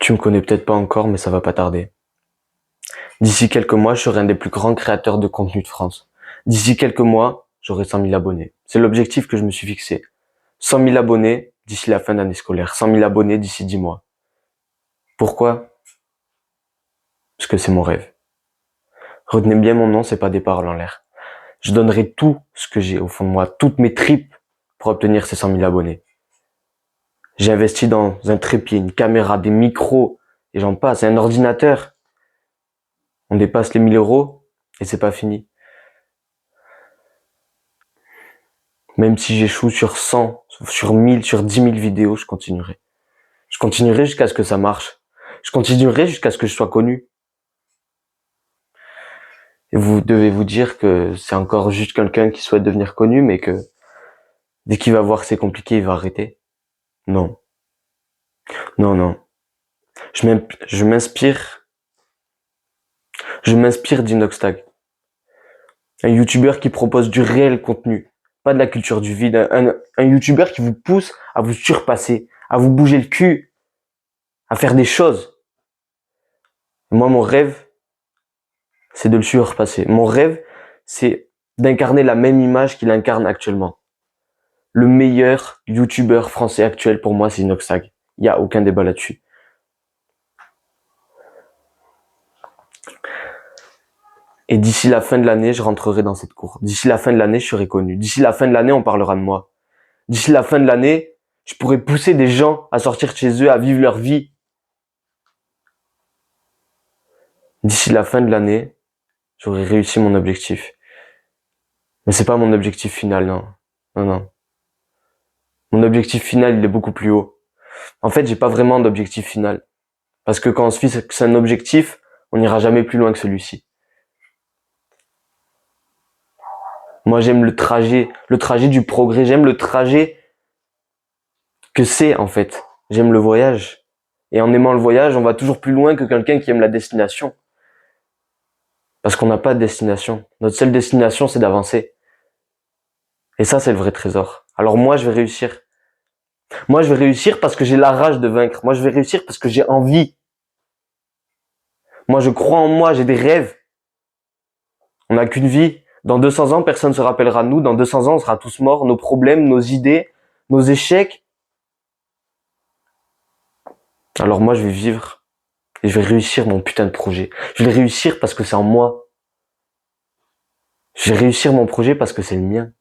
Tu me connais peut-être pas encore, mais ça va pas tarder. D'ici quelques mois, je serai un des plus grands créateurs de contenu de France. D'ici quelques mois, j'aurai 100 000 abonnés. C'est l'objectif que je me suis fixé. 100 000 abonnés d'ici la fin d'année scolaire. 100 000 abonnés d'ici 10 mois. Pourquoi? Parce que c'est mon rêve. Retenez bien mon nom, c'est pas des paroles en l'air. Je donnerai tout ce que j'ai au fond de moi, toutes mes tripes pour obtenir ces 100 000 abonnés. J'ai investi dans un trépied, une caméra, des micros, et j'en passe, un ordinateur. On dépasse les 1000 euros et c'est pas fini. Même si j'échoue sur 100, sur 1000, sur 10 000 vidéos, je continuerai. Je continuerai jusqu'à ce que ça marche. Je continuerai jusqu'à ce que je sois connu. Et vous devez vous dire que c'est encore juste quelqu'un qui souhaite devenir connu, mais que dès qu'il va voir que c'est compliqué, il va arrêter. Non. Non, non. Je m'inspire d'Inoxtag. Un youtubeur qui propose du réel contenu. Pas de la culture du vide. Un youtubeur qui vous pousse à vous surpasser, à vous bouger le cul, à faire des choses. Moi, mon rêve, c'est de le surpasser. Mon rêve, c'est d'incarner la même image qu'il incarne actuellement. Le meilleur youtubeur français actuel pour moi, c'est Inoxtag. Il n'y a aucun débat là-dessus. Et d'ici la fin de l'année, je rentrerai dans cette cour. D'ici la fin de l'année, je serai connu. D'ici la fin de l'année, on parlera de moi. D'ici la fin de l'année, je pourrai pousser des gens à sortir de chez eux, à vivre leur vie. D'ici la fin de l'année, j'aurai réussi mon objectif. Mais c'est pas mon objectif final, non. Non, non. Mon objectif final, il est beaucoup plus haut. En fait, j'ai pas vraiment d'objectif final. Parce que quand on se fixe un objectif, on n'ira jamais plus loin que celui-ci. Moi, j'aime le trajet du progrès, j'aime le trajet que c'est, en fait. J'aime le voyage. Et en aimant le voyage, on va toujours plus loin que quelqu'un qui aime la destination. Parce qu'on n'a pas de destination. Notre seule destination, c'est d'avancer. Et ça, c'est le vrai trésor. Alors moi, je vais réussir. Moi, je vais réussir parce que j'ai la rage de vaincre. Moi, je vais réussir parce que j'ai envie. Moi, je crois en moi, j'ai des rêves. On n'a qu'une vie. Dans 200 ans, personne ne se rappellera de nous. Dans 200 ans, on sera tous morts. Nos problèmes, nos idées, nos échecs. Alors moi, je vais vivre. Et je vais réussir mon putain de projet. Je vais réussir parce que c'est en moi. Je vais réussir mon projet parce que c'est le mien.